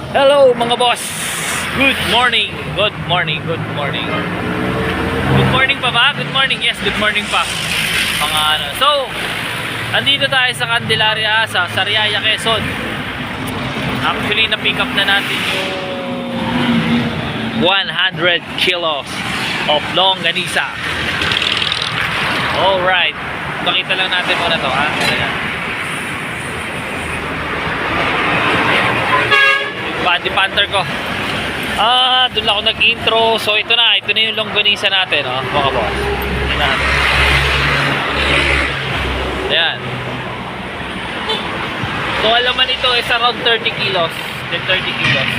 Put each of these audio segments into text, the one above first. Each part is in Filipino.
Hello mga boss. Good morning. Good morning. Good morning. Good morning pa ba? Good morning. Yes, good morning pa. Mga ano. So, andito tayo sa Candelaria, sa Sariaya, Quezon. Actually, na-pick up na natin yung 100 kilos of longganisa. Alright. Pakita lang natin muna to, ha? Ayan. Body panther ko. Doon lang ako nag-intro. So ito na yung longganisa natin, oh, mga boss. Ayan. So alaman ito is around 30 kilos. 30 kilos.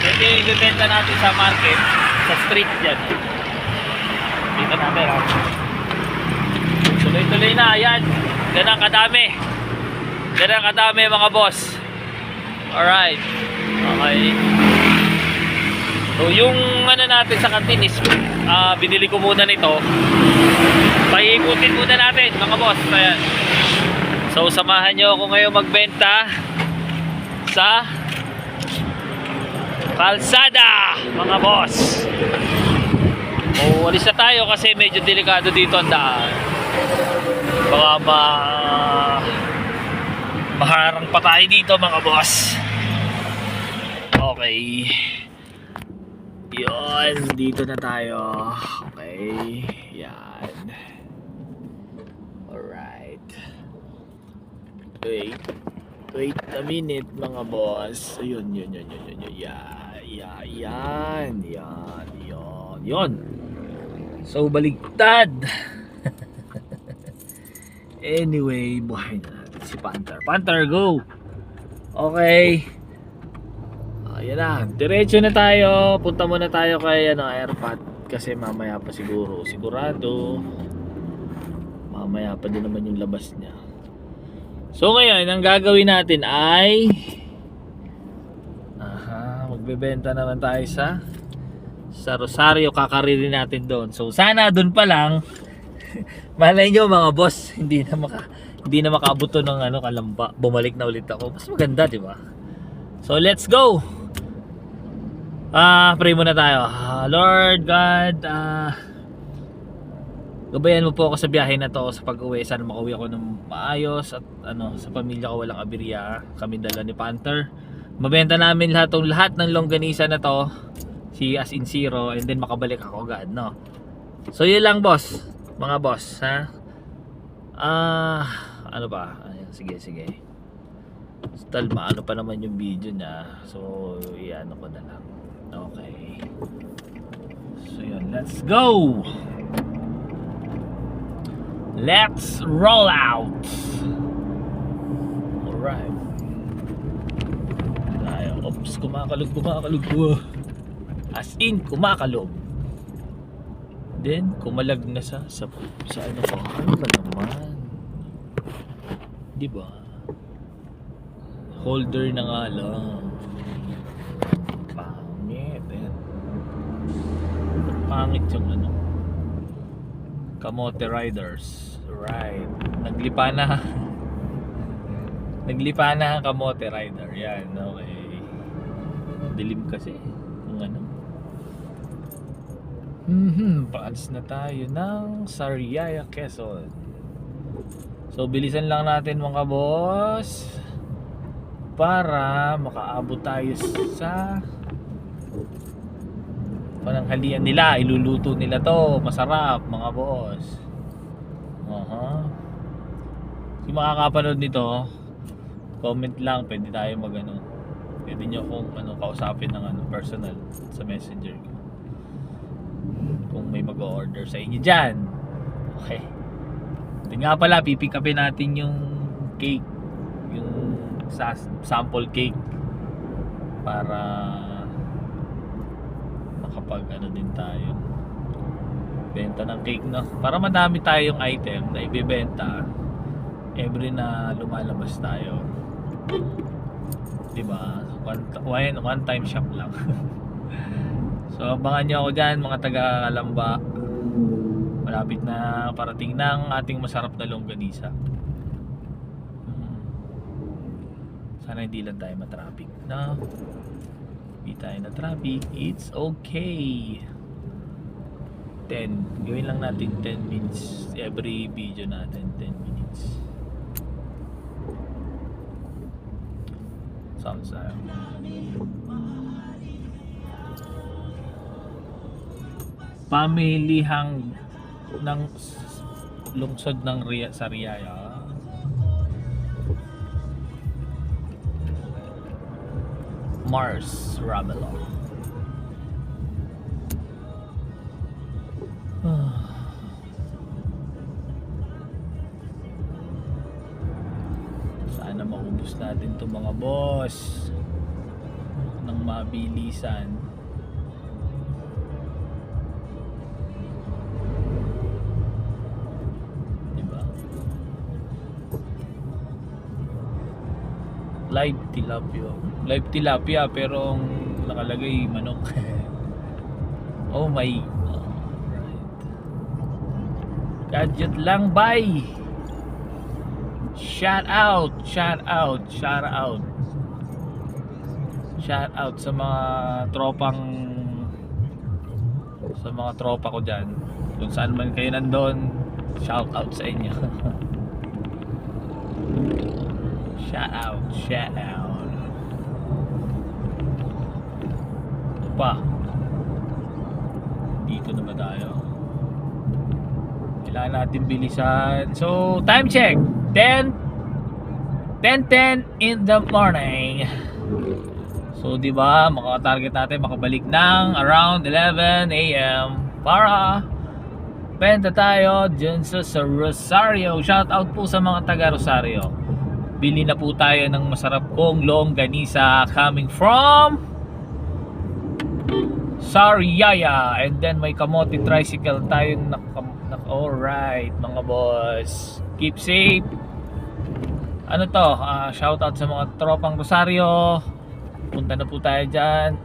Ito yung ibibenta natin sa market, sa street dyan. Dito natin, ha. Tuloy-tuloy na, ayan. Ganang kadami. Ganang kadami, mga boss. Alright. Okay. So yung ano natin sa kantin is binili ko muna nito. Paikutin muna natin, mga boss. Ayan. So samahan nyo ako ngayon magbenta sa kalsada, mga boss. O alis na tayo kasi medyo delikado dito ang daan. Baka maharang pa tayo dito, mga boss. Okay. Yun, dito na tayo. Okay. Yan. Alright. Wait a minute, mga boss. Ayun, yun. Yan. So, baligtad. Anyway, buhay na natin si Panther. Panther, go! Okay. Ayan na, diretso na tayo. Punta muna tayo kay airpot. Kasi mamaya pa sigurado mamaya pa din naman yung labas niya. So ngayon, ang gagawin natin ay magbebenta naman tayo sa Rosario. Kakariri natin doon. So sana doon pa lang malay nyo, mga boss, hindi na makabuto ng Kalamba. Bumalik na ulit ako. Mas maganda, di ba? So let's go. Pray muna tayo. Lord God, gabayan mo po ako sa biyahe na to, sa pag-uwi. Sana makauwi ako ng maayos at sa pamilya ko walang aberya. Kami dala ni Panther. Mabenta namin lahat ng longganisa na to, si as in zero, and then makabalik ako agad, no? So yun lang, boss. Mga boss, ha? Ano ba? Sige. Tal, maano pa naman yung video niya. So, iano ko na lang. Okay. So yun, let's go. Let's roll out. Alright. Oops, kumakalog. As in, kumakalog. Then, kumalag na sa ano ko. Ano ba naman? Diba? Holder na nga lang. Pangit yung Kamote Riders. Right. Naglipa na ang Kamote Rider. Yan, okay. Dilim kasi kung paalis na tayo ng Sariaya, Quezon. So bilisan lang natin, mga boss, para makaabot tayo sa pananghalian nila. Iluluto nila to, masarap, mga boss. Kung makakapanood nito, comment lang, pwede tayo pwede nyo akong kausapin ng personal sa messenger ko kung may mag-order sa inyo dyan. Okay. Ito nga pala, pipick upin natin yung cake, yung sample cake, para makapag din tayo benta ng cake, no? Para madami tayong item na ibebenta every na lumalabas tayo, diba? One time shop lang. So abangan nyo ako dyan, mga taga Kalamba. Malapit na parating ng ating masarap na longganisa. Sana hindi lang tayo matraffic, no? Hindi tayo na traffic, it's okay. 10, gawin lang natin 10 minutes every video natin, 10 minutes. Sounds like pamilihang ng lungsod ng Sariaya. Mars Ramelon. Sana maubos natin itong mga boss ng mabilisan. Diba? Live tilapia pero ang nakalagay manok. Oh my. Alright. Gadget lang, bye. Shout out sa mga tropa ko diyan. Kung saan man kayo nandoon, shout out sa inyo. Shout out. Pa. Dito na ba tayo? Kailangan natin bilisan. So, time check. 10:10 in the morning. So, di ba, maka-target natin makabalik ng around 11 AM para benta tayo dyan sa Rosario. Shout out po sa mga taga Rosario. Bili na po tayo ng masarap kong longganisa coming from Sariaya. And then may kamote tricycle tayo. Alright mga boss, keep safe. Ano to, shout out sa mga tropang Rosario. Punta na po tayo dyan.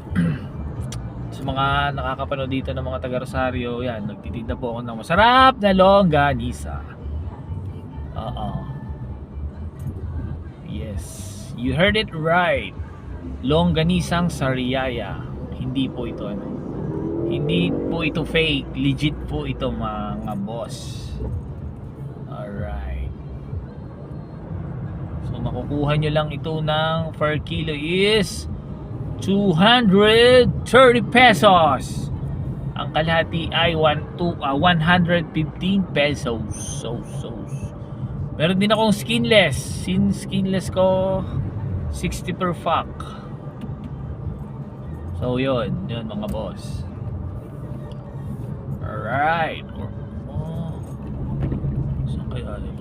Sa mga nakakapanood dito ng mga taga Rosario, yan, nagtitinda po ako ng masarap na longganisa. Yes, you heard it right. Longganisang Sariaya. Hindi po ito hindi po ito fake, legit po ito mga boss. Alright. So makukuha nyo lang ito ng per kilo is 230 pesos. Ang kalahati ay 115 pesos. So meron din akong skinless. Skinless ko 60 per pack. So yun mga boss. Alright. Saan kaya yun?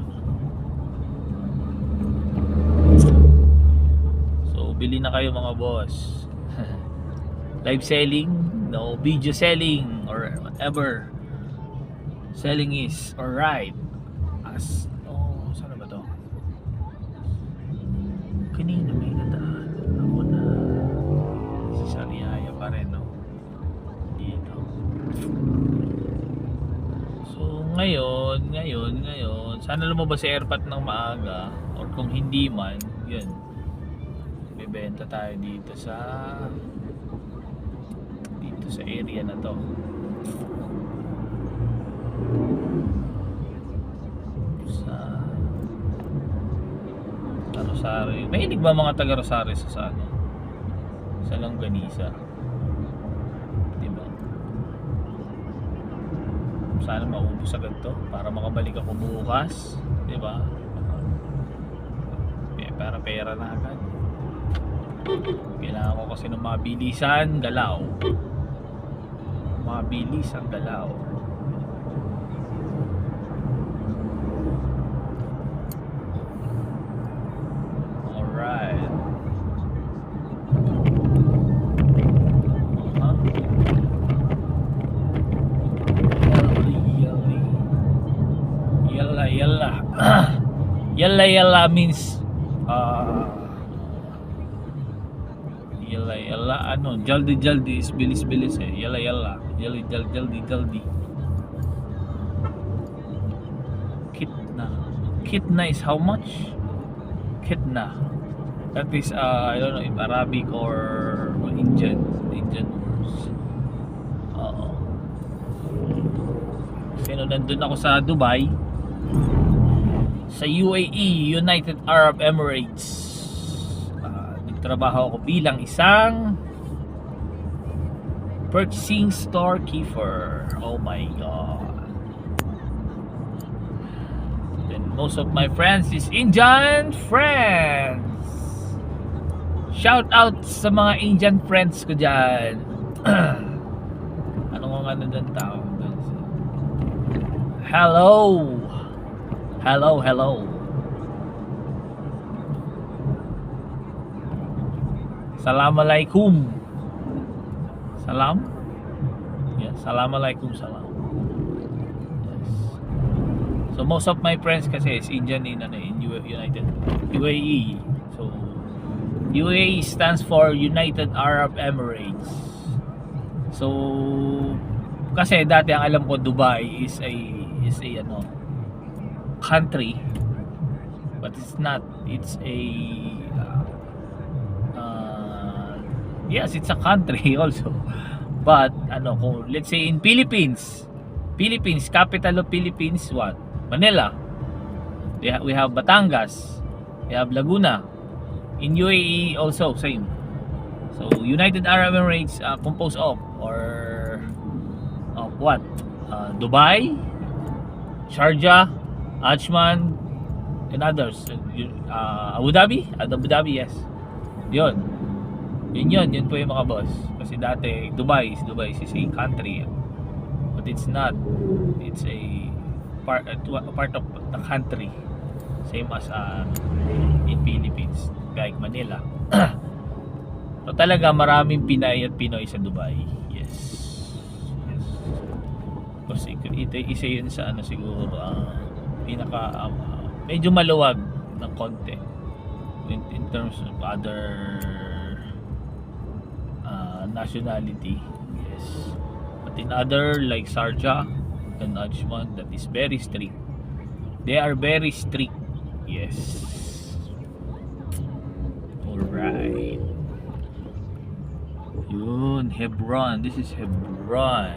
So bili na kayo mga boss. Live selling, no video selling or whatever selling is. Alright. Saan ba to? Kanina may nadaan ako na sa Sariaya pa rin, no? Dito. So ngayon sana lumabas si Airpat ng maaga, or kung hindi man, yun, bibenta tayo dito sa area na to. Sa Rosario. Mahilig ba mga taga Rosario sa longganisa? Diba? Sana maubos agad to para makabalik ako bukas, di ba? Para pera na agad. Kailangan ko kasi ng mabilisan galaw. Mabilisan galaw. Alright. Yalla means yalla ano, jaldi is bilis eh. Yalla jaldi. Kitna is how much? Kitna That is, I don't know if Arabic or Indian words. Oo. Kasi nung nandun ako sa Dubai, sa UAE, United Arab Emirates, nagtrabaho ako bilang isang purchasing storekeeper. Oh my god. Then most of my friends is Indian friends. Shout out sa mga Indian friends ko dyan. Anong nga doon tao? Hello. Hello. Assalamualaikum. Salam? Yeah, Assalamualaikum salam. Yes. So most of my friends kasi is Indian in United UAE. So UAE stands for United Arab Emirates. So kasi dati ang alam ko Dubai is a country, but it's not. It's a yes, it's a country also. But kung let's say in Philippines, capital of Philippines what? Manila. We have Batangas, we have Laguna. In UAE also same. So United Arab Emirates composed of what? Dubai, Sharjah, Ajman, and others. Abu Dhabi, yes. Yun po yung mga boss. Kasi dati Dubai is a country, but it's not. It's a part of the country, same as in Philippines, like Manila. So talaga maraming Pinay at Pinoy sa Dubai. Yes. Kasi isa yun sa siguro pinaka medyo maluwag ng konti in terms of other nationality. Yes. But in other like Sharjah and Ajman, that is very strict. They are very strict. Yes. Alright. Yun, Hebron. This is Hebron.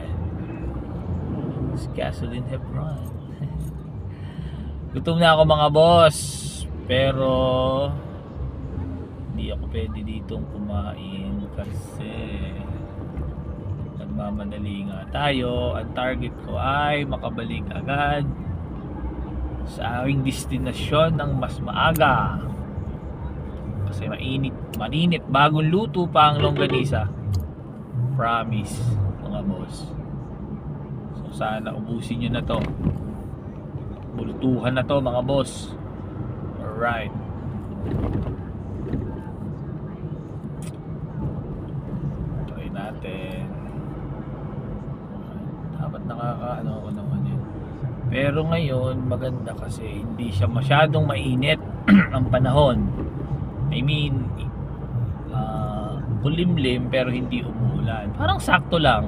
It's castle in Hebron. Gutom na ako mga boss, pero hindi ako pwede ditong kumain kasi nagmamadali nga tayo. Ang target ko ay makabalik agad sa aking destinasyon ng mas maaga kasi maninit, bagong luto pa ang longganisa. Promise mga boss. So sana ubusin nyo na to, bulutuhan na to mga boss. Alright. Try natin. Dapat nakakaano ako naman yun. Pero ngayon maganda kasi hindi siya masyadong mainit ang panahon. I mean kulimlim pero hindi umuulan. Parang sakto lang.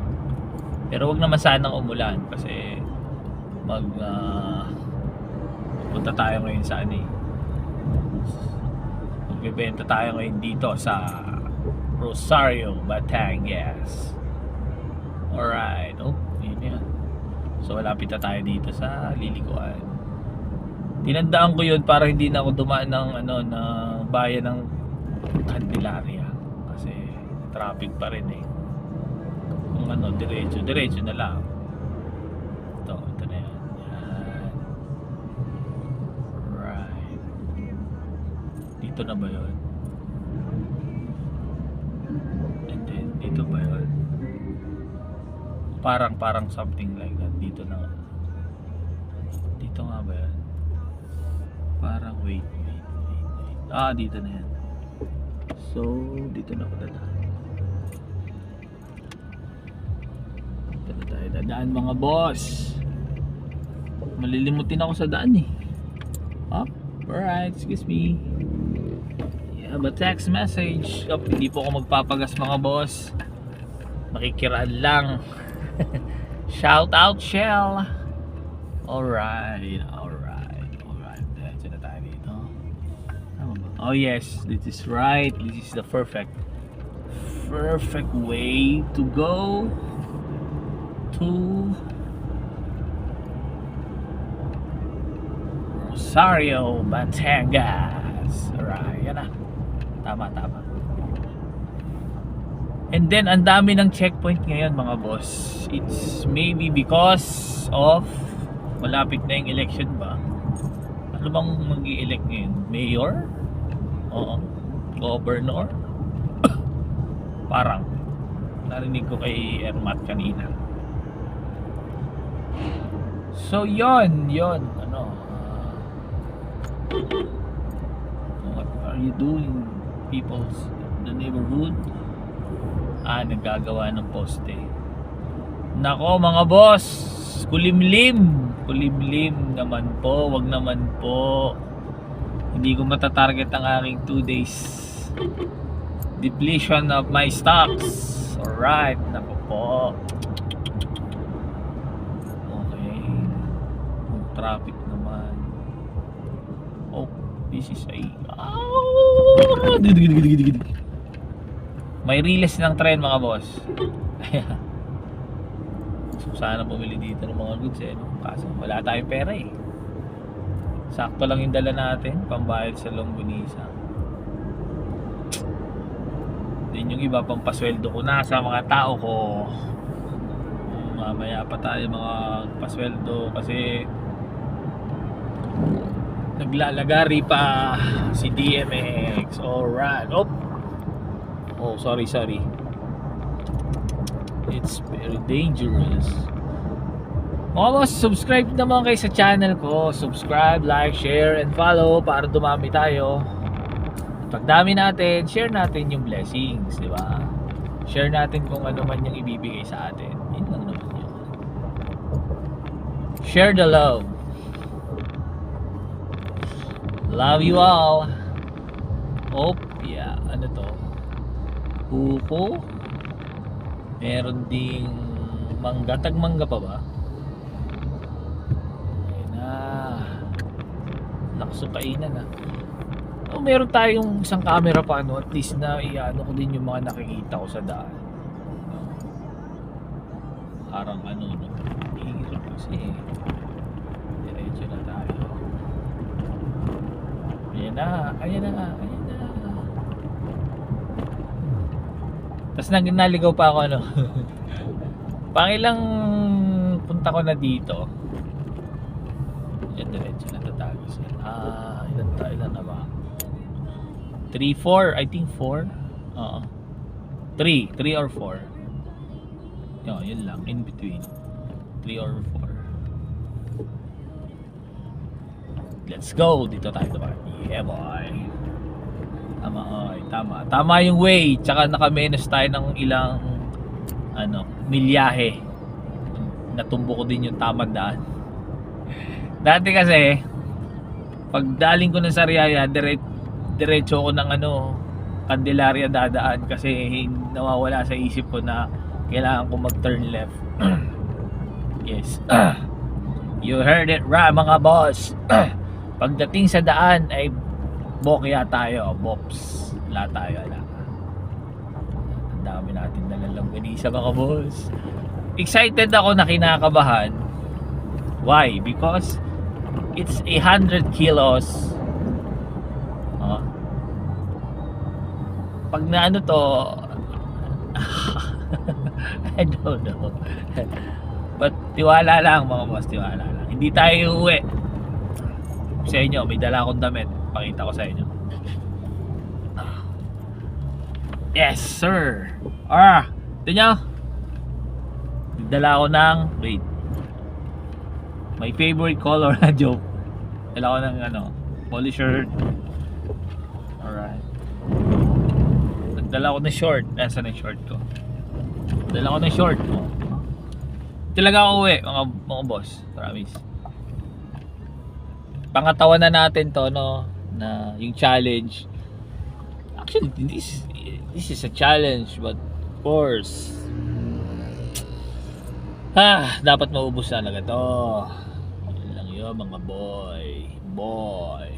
Pero wag naman sanang umulan kasi punta tayo ngayon sa magbebenta tayo ngayon dito sa Rosario, Batangas. Alright. Oh, yun yan. So malapit na tayo dito sa liliguan. Tinandaan ko yun para hindi na ako dumaan ng na bayan ng Candelaria kasi traffic pa rin eh. Kung diretso na lang. Ito na yan. Right. Dito na ba yun? And then dito ba yun? Parang something like that. Dito na. Dito nga ba yun? Parang wait. Dito na yan. So dito na ako dadaan. Dito na tayo dadaan mga boss. Malilimutin ako sa daan eh. Alright, excuse me. Yeah, but text message. Hindi po ako magpapagas mga boss. Makikiraan lang. Shout out Shell. Alright. Diretso na tayo dito. Tama ba? Oh yes, this is right. This is the perfect way to go to Rosario, Batangas. Alright, yan na. Tama. And then, ang dami ng checkpoint ngayon mga boss. It's maybe because of malapit na yung election ba? Ano bang mag-i-elect ngayon? Mayor? Oo. Governor? Parang narinig ko kay Ermat kanina. So yon ano, what are you doing people's the neighborhood? Naggagawa ng poste. Nako mga boss, kulimlim naman po, wag naman po. Hindi ko matatarget ang aking 2 days depletion of my stocks. Alright, nako po. Okay, traffic naman. Oh, this is a may riles ng tren mga boss. So, sana bumili dito ng mga goods kaso wala tayong pera sakto lang yung dala natin pambayad sa Longganisa. Din yung iba pang pasweldo ko na sa mga tao ko. Mamaya pa tayo mga pasweldo kasi naglalagari pa si DMX. Alright. Oh, sorry. It's very dangerous. Mga boss, subscribe naman kayo sa channel ko. Subscribe, like, share, and follow para dumami tayo. Pagdami natin, share natin yung blessings, di ba? Share natin kung ano man yung ibibigay sa atin. Yun lang naman yun. Share the love. Love you all. Yeah. Ano to? Buko. Meron ding mangga. Tagmangga pa ba? Ayun na. Nakasukainan na. Meron tayong isang camera pa at least na iano ko din yung mga nakikita ko sa daan. Parang hirap kasi diretso na tayo. Ayan na. Tapos naligaw pa ako pangilang punta ko na dito. Ayan, diretso na tatago siya. Ilan na ba? 3, 4, I think 4. 3 or 4. Yun lang, in between 3 or 4. Let's go. Dito tayo naman. Yeah boy. Tama yung way. Tsaka nakamenos tayo ng ilang milyahe. Natumbo ko din yung tamang daan. Dati kasi pag daling ko ng Sariaya, diretso ko ng Candelaria dadaan kasi nawawala sa isip ko na kailangan ko mag-turn left. Yes. You heard it right mga boss. Pagdating sa daan ay bokya tayo, bops. Wala tayo. Ang dami natin nalalang ganisa mga boss. Excited ako na kinakabahan. Why? Because it's 100 kilos. Pag na to I don't know. But tiwala lang mga boss, tiwala lang. Hindi tayo uuwi. Sa inyo, may dala akong damit. Pakita ko sa inyo. Yes sir. Ito nyo. Nagdala ko ng my favorite color na joke. Dala ko ng polo shirt. Alright. Nagdala ko ng short. Nasaan yung short ko? Dala ko ng short. Talaga ako uwi mga boss. Promise. Pangatawan na natin to na yung challenge. Actually this is a challenge, but of course dapat maubos na talaga to. Yun lang yun mga boy.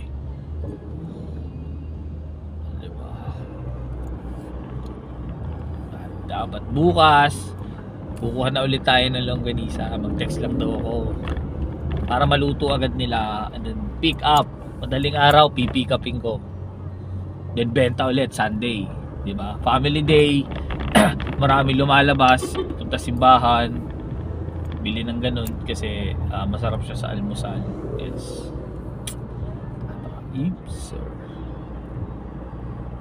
dapat bukas kukuha na ulit tayo ng longganisa. Mag-text lang daw ako para maluto agad nila, and then pick up madaling araw, pipick upin ko, then benta ulit Sunday, di ba? Family day. Marami lumalabas, punta simbahan, bili ng ganun kasi masarap siya sa almusal. It's sir.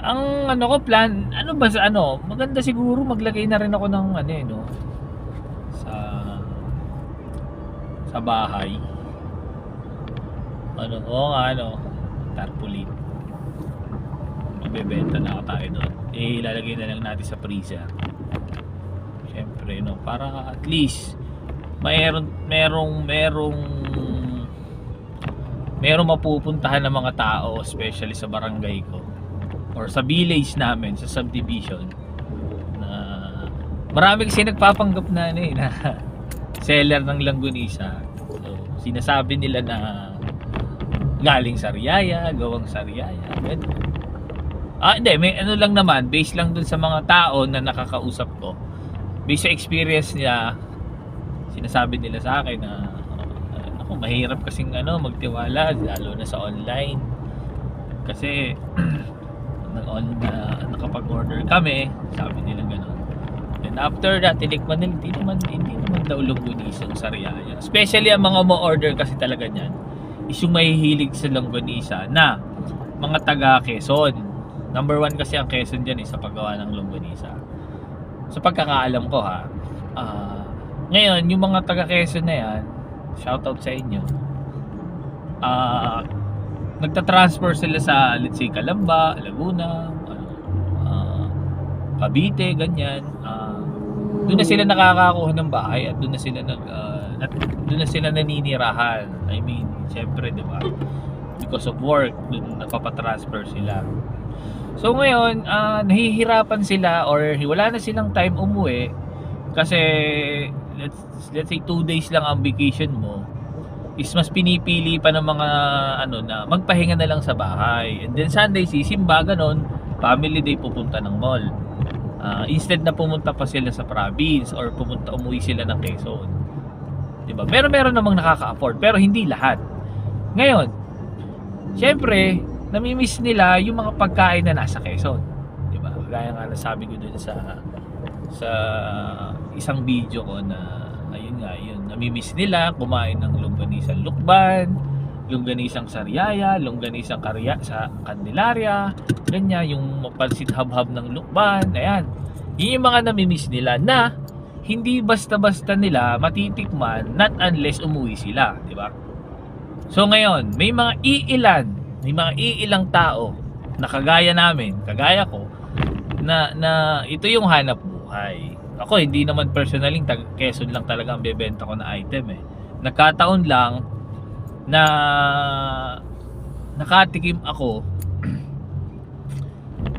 Ang ano ko plan, ano ba sa ano, maganda siguro maglagay na rin ako ng ano no, sa bahay. Tarpaulin. Magbebenta na tayo doon. Ilalagay na lang natin sa freezer. Siyempre no, para at least merong mapupuntahan ng mga tao, especially sa barangay ko or sa village namin, sa subdivision, na marami kasi nagpapanggap na na seller ng langgonisa. So, sinasabi nila na galing Sariaya, gawang Sariaya. Hindi, may ano lang naman, based lang dun sa mga tao na nakakausap ko. Based sa experience nila, sinasabi nila sa akin na ako, mahirap kasing magtiwala, lalo na sa online. Kasi nakapag-order kami, sabi nila gano'n. And after that, tinikman nila, hindi naman daw longganisa ang Sariaya. Especially ang mga mo-order kasi talaga niyan is yung mahihilig sa longganisa na mga taga Quezon. Number 1 kasi ang Quezon dyan sa paggawa ng longganisa. Sa pagkakaalam ko ha, ngayon yung mga taga Quezon na yan, shoutout sa inyo, nagtatransfer sila sa, let's say, Calamba, Laguna, Cavite, ganyan. Doon na sila nakakakuha ng bahay at doon na sila naninirahan. I mean, syempre, di ba? Because of work, doon napapatransfer sila. So ngayon, nahihirapan sila or wala na silang time umuwi kasi let's say 2 days lang ang vacation mo, is mas pinipili pa ng mga na magpahinga na lang sa bahay, and then Sunday sisimba, ganon, family day, pupunta ng mall, instead na pumunta pa sila sa province or umuwi sila ng Quezon, diba? Pero meron namang nakaka-afford, pero hindi lahat. Ngayon, syempre namimiss nila yung mga pagkain na nasa Quezon, diba? Gaya nga nasabi ko dun sa isang video ko na ayun, namimiss nila kumain ng longganisang Lukban, longganisang Sariaya, longganisang sa Candelaria, ganyan, yung pansit habhab ng Lukban. Ayan, yun yung mga namimiss nila na hindi basta-basta nila matitikman not unless umuwi sila, di ba? So ngayon, may mga iilang tao na kagaya namin, kagaya ko, na ito yung hanap buhay. Ako, hindi naman personaling taga Quezon lang talaga ang bebenta ko na item Nagkataon lang na nakatikim ako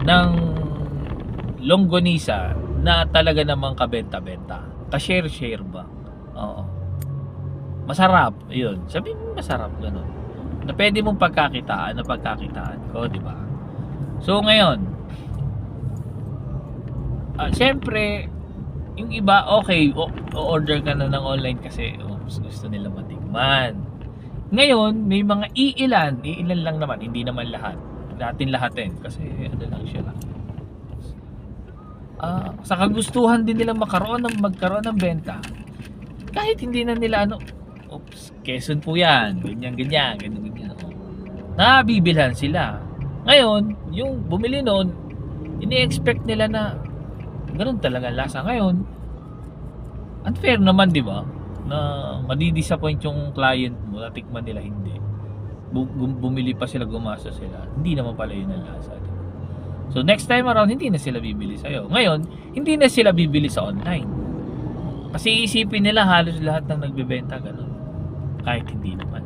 ng longganisa na talaga namang kabenta-benta. Ka-share ba? Oo. Masarap, yun. Sabihin mo masarap, gano'n. Na pwede mong pagkakitaan ko, di ba? So ngayon, syempre, yung iba, okay, o-order ka na ng online kasi gusto nila matikman. Ngayon, may mga iilan lang naman, hindi naman lahat. Natin lahatin kasi lang siya. Sa kagustuhan din nila magkaroon ng benta. Kahit hindi na nila Quezon po yan, ganyan. Nabibilhan sila. Ngayon, yung bumili noon, ini-expect nila na ganun talaga lasa. Ngayon, unfair naman, di ba? Na madidisappoint yung client mo, natikman nila hindi. Bumili pa sila, gumasa sila. Hindi naman pala yun ang lasa. Diba? So next time around, hindi na sila bibili sa'yo. Ngayon, hindi na sila bibili sa online. Kasi isipin nila halos lahat ng nagbebenta ganun. Kahit hindi naman.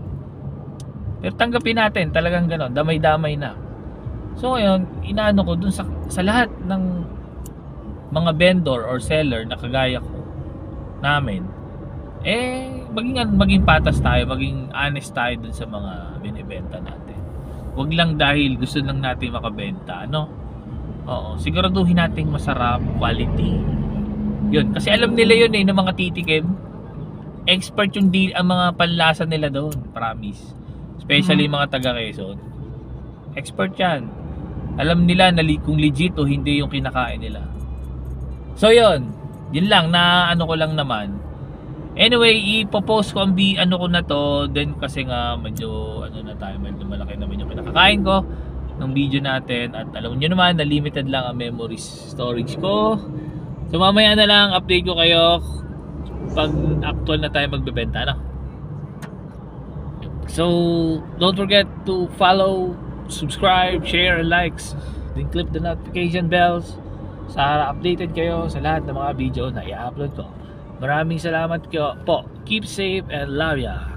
Pero tanggapin natin, talagang ganun, damay-damay na. So ngayon, inaano ko dun sa lahat ng mga vendor or seller na kagaya ko namin, maging patas tayo, maging honest tayo dun sa mga binibenta natin. Huwag lang dahil gusto lang natin makabenta, Oo, siguraduhin natin masarap, quality, Yun, kasi alam nila yun ng mga titikim. Expert yung ang mga panlasa nila doon, promise. Especially yung mga taga Quezon. Expert yan. Alam nila na kung legit o hindi yung kinakain nila. So yun lang na ano ko lang naman. Anyway, ipopost ko ang ano ko na to, then kasi nga medyo ano na tayo, medyo malaki naman yung pinakakain ko ng video natin, at alam niyo naman na limited lang ang memory storage ko. So mamaya na lang update ko kayo pag actual na tayo magbebenta na. So don't forget to follow, subscribe, share, likes, then click the notification bells para updated kayo sa lahat ng mga video na i-upload ko. Maraming salamat po. Keep safe and love ya.